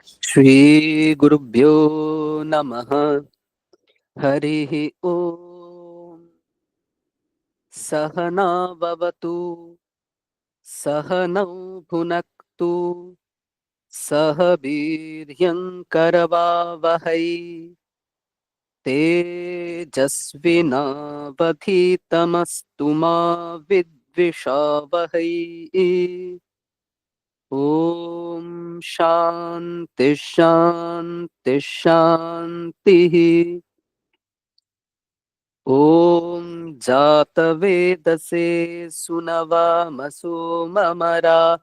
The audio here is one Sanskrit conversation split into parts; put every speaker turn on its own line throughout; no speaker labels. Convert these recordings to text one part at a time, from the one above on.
श्रीगुरुभ्यो नमः। हरिः ओम्। सहना भवतु, सहनौ भुनक्तु, सह वीर्यङ्करवावहै, तेजस्विनावधीतमस्तु मा विद्विषावहै। ॐ शान्ति शान्ति शान्तिः। ॐ जातवेदसे सुनवामसो ममरा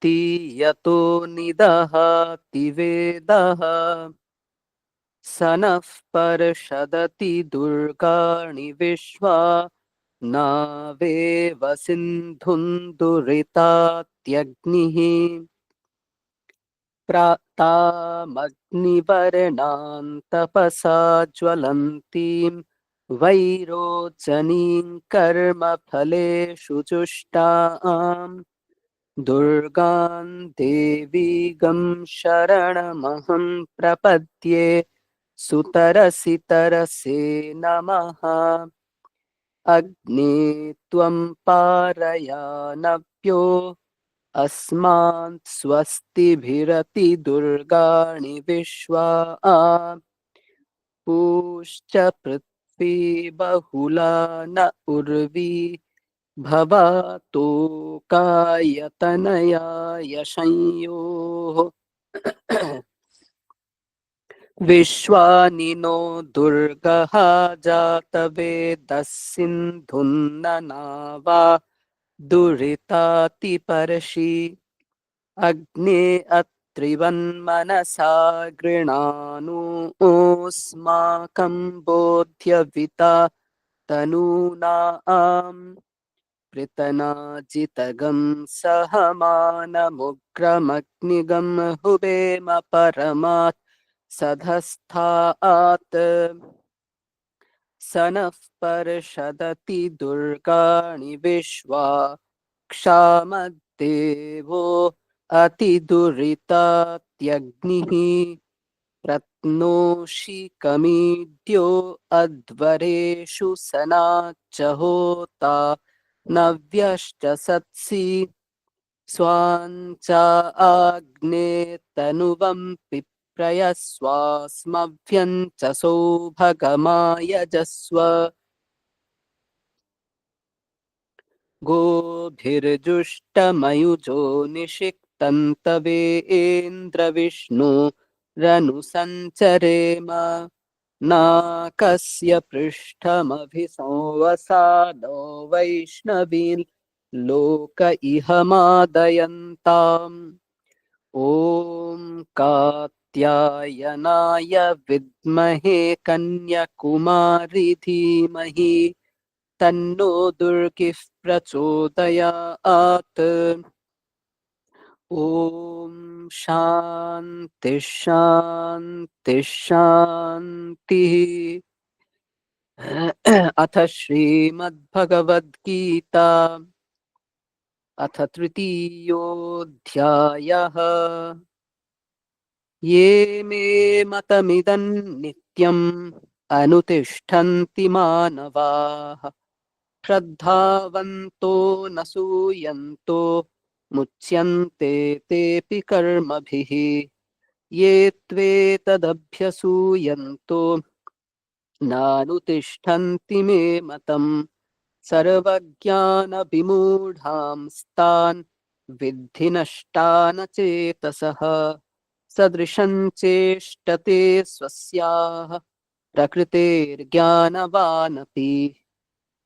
तीयतो निदहाति वेदः स नः पर्षदति दुर्गाणि विश्वा नावेव सिन्धुं दुरितात्यग्निः प्रातामग्निवर्णां तपसा ज्वलन्तीं वैरोचनीं कर्मफलेषु जुष्टां दुर्गां देवीगं शरणमहं प्रपद्ये सुतरसि तरसे नमः। अग्ने त्वं पारयानभ्यो अस्मान् स्वस्तिभिरति दुर्गाणि विश्वा पूश्च पृथ्वी बहुला न उर्वी भवातोकायतनया यशंयोः विश्वानिनो दुर्गः जातवेदः सिन्धुन्ननावा दुरितातिपर्षि अग्ने अत्रिवन्मनसा गृणानु ओस्माकं बोध्यविता तनूनाम् पृतनाजितगं सहमानमुग्रमग्निगं हुबेम परमात् सधस्थात् स नः पर्षदति दुर्गाणि विश्वा क्षामद्देवो अतिदुरितात्यग्निः प्रत्नोषि कमीड्यो अध्वरेषु सनाच्च होता नव्यश्च सत्सि स्वाञ्च आग्ने तनुवं पिप्रयस्वास्मभ्यं च सौभगमायजस्व गोभिर्जुष्टमयुजो निषिक्तन्तवेन्द्रविष्णु रनुसञ्चरेम नाकस्य पृष्ठमभिसंवसादो वैष्णवीन् लोक इह मादयन्ताम् ॐ कात्यायनाय विद्महे कन्याकुमारी धीमहि तन्नो दुर्गिः प्रचोदयात्। ॐ शान्ति शान्ति शान्तिः। अथ श्रीमद्भगवद्गीता अथ तृतीयोऽध्यायः। ये मे मतमिदं नित्यम् अनुतिष्ठन्ति मानवाः श्रद्धावन्तो न सूयन्तो मुच्यन्ते तेऽपि कर्मभिः ये त्वेतदभ्यसूयन्तो नानुतिष्ठन्ति मे मतम् सर्वज्ञानविमूढांस्तान् विद्धि नष्टान चेतसः सदृशं चेष्टते स्वस्याः प्रकृतेर्ज्ञानवानपि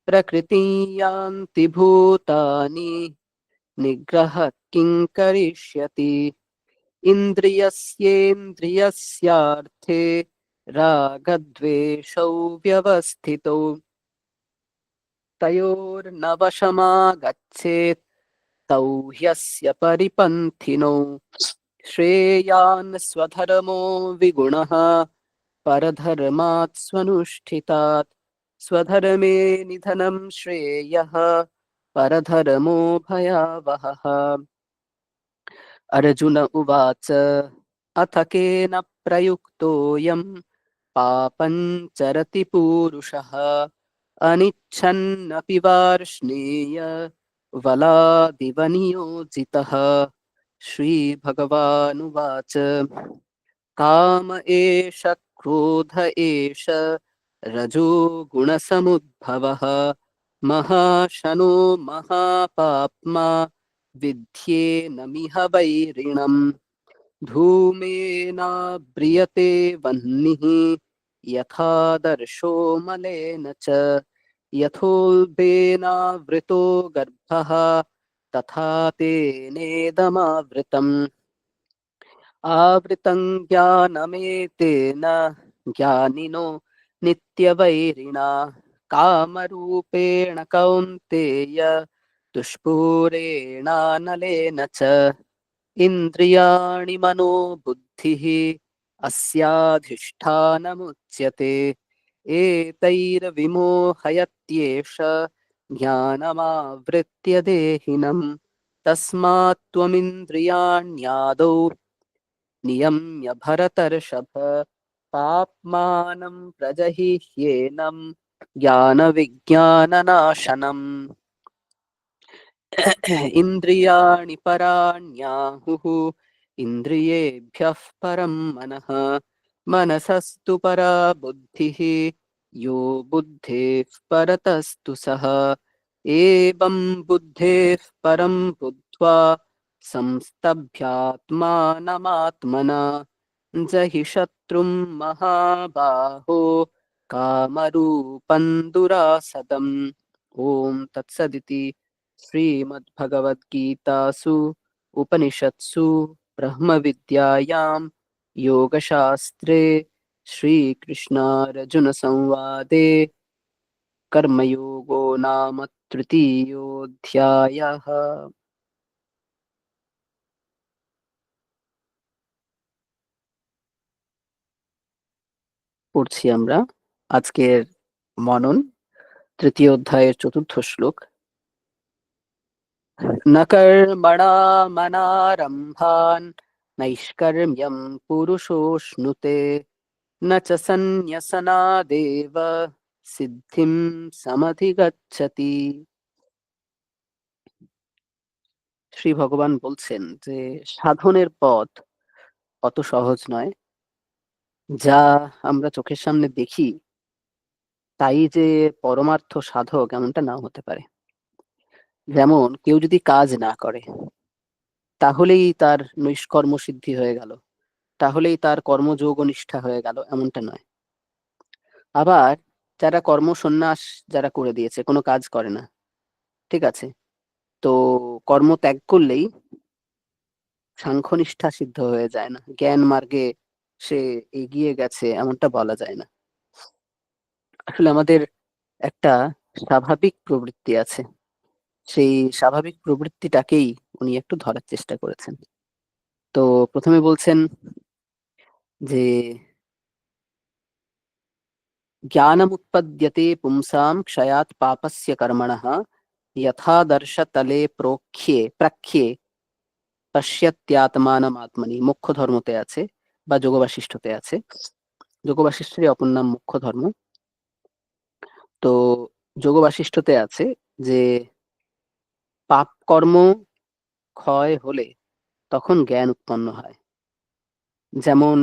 प्रकृतिं यान्ति भूतानि निग्रहः किं करिष्यति इन्द्रियस्येन्द्रियस्यार्थे रागद्वेषौ व्यवस्थितौ तयोर्नवशमागच्छेत् तौ ह्यस्य परिपन्थिनौ श्रेयान् स्वधर्मो विगुणः परधर्मात् स्वनुष्ठितात् स्वधर्मे निधनं श्रेयः परधर्मो भयावहः। अर्जुन उवाच अथ केन प्रयुक्तोऽयं पापं चरति पूरुषः अनिच्छन्नपि वार्ष्णेय बलादिव नियोजितः। श्रीभगवानुवाच काम एष क्रोध एष रजो गुणसमुद्भवः महाशनो महापाप्मा विद्येनमिह वैरिणम्। धूमेनाव्रियते वह्निः यथादर्शो मलेन च यथोल्बेनावृतो गर्भः तथा तेनेदमावृतम्। आवृतं ज्ञानमेतेन ज्ञानिनो नित्यवैरिणा कामरूपेण कौन्तेय दुष्पूरेणानलेन च इन्द्रियाणि मनो बुद्धिः अस्याधिष्ठानमुच्यते एतैर्विमोहयत्येष ज्ञानमावृत्य देहिनम्। तस्मात् त्वमिन्द्रियाण्यादौ नियम्य भरतर्षभ पाप्मानं प्रजहिह्येनं ज्ञानविज्ञाननाशनम्। इन्द्रियाणि पराण्याहुः इन्द्रियेभ्यः परं मनः मनसस्तु परा बुद्धिः यो बुद्धेः परतस्तु सः। एवं बुद्धेः परं बुद्ध्वा संस्तभ्यात्मानमात्मना जहि शत्रुं महाबाहो कामरूपं दुरासदम्। ॐ तत्सदिति श्रीमद्भगवद्गीतासु उपनिषत्सु ब्रह्मविद्यायां योगशास्त्रे श्रीकृष्णार्जुनसंवादे कर्मयोगो नाम तृतीयोऽध्यायः। পড়ছি আমরা আজকের মনন তৃতীয় অধ্যায়ের চতুর্থ শ্লোক। न कर्मणामनारम्भान् नैष्कर्म्यं पुरुषोऽश्नुते न च सन्न्यसनादेव সিদ্ধিম সমধিগচ্ছতি। শ্রী ভগবান বলছেন যে সাধনের পথ অত সহজ নয়। যা আমরা চোখের সামনে দেখি তাই যে পরমার্থ সাধক এমনটা নাও হতে পারে। যেমন কেউ যদি কাজ না করে তাহলেই তার নৈষ্কর্ম সিদ্ধি হয়ে গেল, তাহলেই তার কর্মযোগ নিষ্ঠা হয়ে গেল, এমনটা নয়। আবার যারা কর্ম সন্ন্যাস যারা করে দিয়েছে, কোনো কাজ করে না, ঠিক আছে, তো কর্ম ত্যাগ করলেই সাংখ্যনিষ্ঠা সিদ্ধ হয়ে যায় না, জ্ঞান মার্গে সে এগিয়ে গেছে এমনটা বলা যায় না। আসলে আমাদের একটা স্বাভাবিক প্রবৃত্তি আছে, সেই স্বাভাবিক প্রবৃত্তিটাকেই উনি একটু ধরার চেষ্টা করেছেন। তো প্রথমে বলছেন যে জ্ঞানমুৎপদ্যতে পুংসাম ক্ষয়াৎ পাপস্য কর্মণঃ যথাদর্শতলে প্রখ্যে পশ্যত্যাত্মানমাত্মনি। মুখ্য ধর্মতে আছে বা যোগ বাশিষ্ঠতে আছে, যোগ বাশিষ্ঠের অপর নাম মুখ্য ধর্ম। তো যোগ বাশিষ্ঠতে আছে যে পাপ কর্ম ক্ষয় হলে তখন জ্ঞান উৎপন্ন হয়। যেমন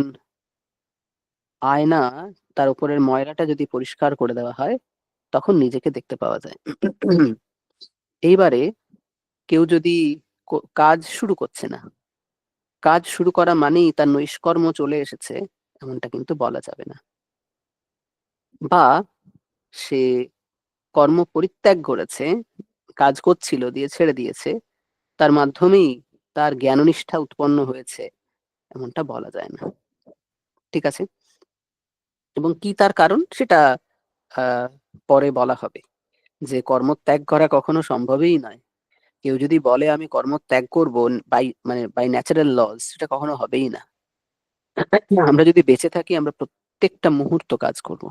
আয়না, তার উপরের ময়লাটা যদি পরিষ্কার করে দেওয়া হয় তখন নিজেকে দেখতে পাওয়া যায়। এইবারে কেউ যদি কাজ শুরু করছে না, কাজ শুরু করা মানেই তার নৈষ্কর্ম চলে এসেছে এমনটা কিন্তু বলা যাবে না। বা সে কর্ম পরিত্যাগ করেছে, কাজ করছিল দিয়ে ছেড়ে দিয়েছে, তার মাধ্যমেই তার জ্ঞাননিষ্ঠা উৎপন্ন হয়েছে এমনটা বলা যায় না, ঠিক আছে। এবং কি তার কারণ সেটা পরে বলা হবে, যে কর্ম ত্যাগ করা কখনো সম্ভবই নয়। কেউ যদি বলে আমি কর্ম ত্যাগ করবো বাই ন্যাচারাল লজ, সেটা কখনো হবেই না। আমরা যদি বেঁচে থাকি আমরা প্রত্যেকটা মুহূর্ত কাজ করব।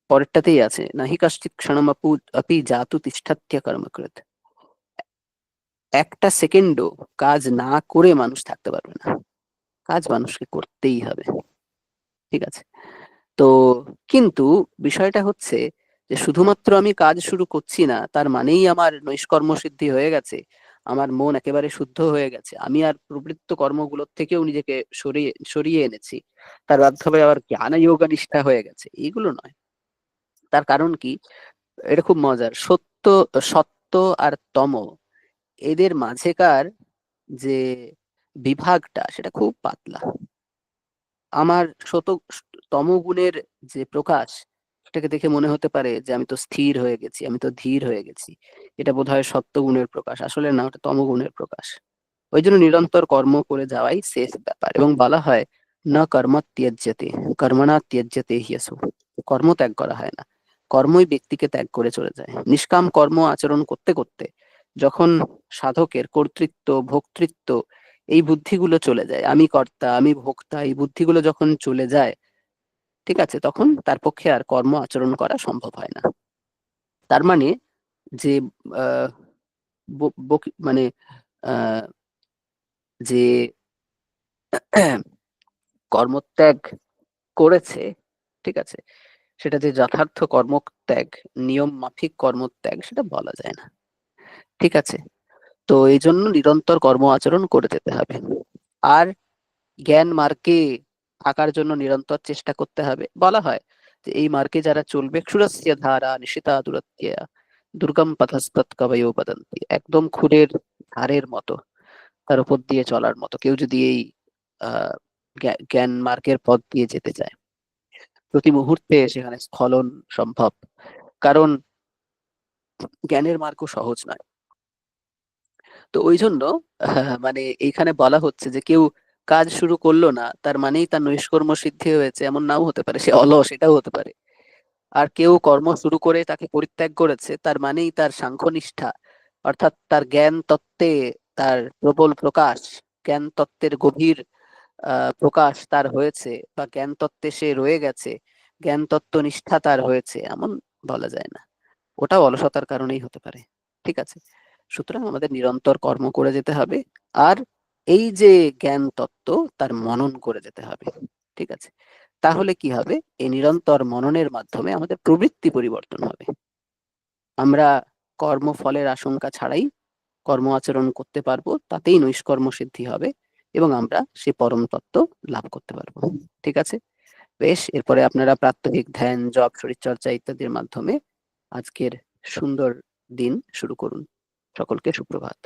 পরেরটাতেই আছে নাহি কশ্চিৎ ক্ষণম আপি জাতু তিষ্ঠত্য কর্মকৃত। একটা সেকেন্ডও কাজ না করে মানুষ থাকতে পারবে না। কাজ মানুষকে করতেই হবে, ঠিক আছে? তো কিন্তু বিষয়টা হচ্ছে যে শুধুমাত্র আমি কাজ শুরু করছি না তার মানেই আমার নৈষ্কর্ম সিদ্ধি হয়ে গেছে, আমার মন একেবারে শুদ্ধ হয়ে গেছে, আমি আর প্রবৃত্ত কর্মগুলোর থেকেও নিজেকে সরিয়ে সরিয়ে এনেছি, তার মাধ্যমে আবার জ্ঞান যোগা নিষ্ঠা হয়ে গেছে, এইগুলো নয়। তার কারণ কি? এটা খুব মজার, সত্য আর তম এদের মাঝেকার যে বিভাগটা সেটা খুব পাতলা। আমার তমগুণের যে প্রকাশ, সেটাকে দেখে মনে হতে পারে যে আমি তো স্থির হয়ে গেছি, আমি তো ধীর হয়ে গেছি, এটা বোধহয় সত্যগুণের প্রকাশ। আসলে না, ওটা তমগুণের প্রকাশ। ওই জন্য নিরন্তর কর্ম করে যাওয়াই শেষ ব্যাপার, এবং বলা হয় না কর্ম ত্যজ্যতে কর্মণা ত্যজ্যতে হ্যসু, কর্ম ত্যাগ করা হয় না, কর্মই ব্যক্তিকে ত্যাগ করে চলে যায়। নিষ্কাম কর্ম আচরণ করতে করতে যখন সাধকের কর্তৃত্ব ভোক্তৃত্ব এই বুদ্ধিগুলো চলে যায়, আমি কর্তা আমি ভোক্তা এই বুদ্ধিগুলো যখন চলে যায়, ঠিক আছে, তখন তার পক্ষে আর কর্ম আচরণ করা সম্ভব হয় না। তার মানে যে আহ, মানে আহ, যে কর্মত্যাগ করেছে, ঠিক আছে, সেটা যে যথার্থ কর্মত্যাগ, নিয়ম মাফিক কর্মত্যাগ, সেটা বলা যায় না, ঠিক আছে? তো এই জন্য নিরন্তর কর্ম আচরণ করে যেতে হবে। আর জ্ঞান মার্গে থাকার জন্য নিরন্তর চেষ্টা করতে হবে। বলা হয় যে এই মার্গে যারা চলবে, ক্ষুরস্য ধারা নিশিতা দুরত্যা দুর্গম পথস্তৎ কবয়ো বদন্তি, একদম ক্ষুরের ধারের মতো, তার উপর দিয়ে চলার মতো কেউ যদি এই আহ জ্ঞান মার্গের পথ দিয়ে যেতে চায়, প্রতি মুহূর্তে সেখানে স্খলন সম্ভব। কারণ জ্ঞানের মার্গ সহজ নয়। তো ওই জন্য মানে এইখানে বলা হচ্ছে যে কেউ কাজ শুরু করলো না তার মানেই তার নৈষ্কর্ম সিদ্ধি হয়েছে, এমন নাও হতে পারে, সে অলস, এটাও হতে পারে। আর কেউ কর্ম শুরু করে তাকে পরিত্যাগ করেছে তার মানেই তার সাংখ্যনিষ্ঠা, অর্থাৎ তার জ্ঞান তত্ত্বে তার প্রবল প্রকাশ, জ্ঞান তত্ত্বের গভীর প্রকাশ তার হয়েছে, বা জ্ঞান তত্ত্বে সে রয়ে গেছে, জ্ঞান তত্ত্ব নিষ্ঠা তার হয়েছে, এমন বলা যায় না। ওটাও অলসতার কারণেই হতে পারে, ঠিক আছে? সুতরাং আমাদের নিরন্তর কর্ম করে যেতে হবে। আর এই যে জ্ঞান তত্ত্ব, তার মনন করে যেতে হবে, ঠিক আছে? তাহলে কি হবে? এই নিরন্তর মননের মাধ্যমে আমাদের প্রবৃত্তি পরিবর্তন হবে। আমরা কর্মফলের আশঙ্কা ছাড়াই কর্ম আচরণ করতে পারবো, তাতেই নৈষ্কর্ম সিদ্ধি হবে, এবং আমরা সে পরম তত্ত্ব লাভ করতে পারবো, ঠিক আছে? বেশ, এরপরে আপনারা প্রাত্যহিক ধ্যান, জপ, শরীরচর্চা ইত্যাদির মাধ্যমে আজকের সুন্দর দিন শুরু করুন। সকলকে সুপ্রভাত।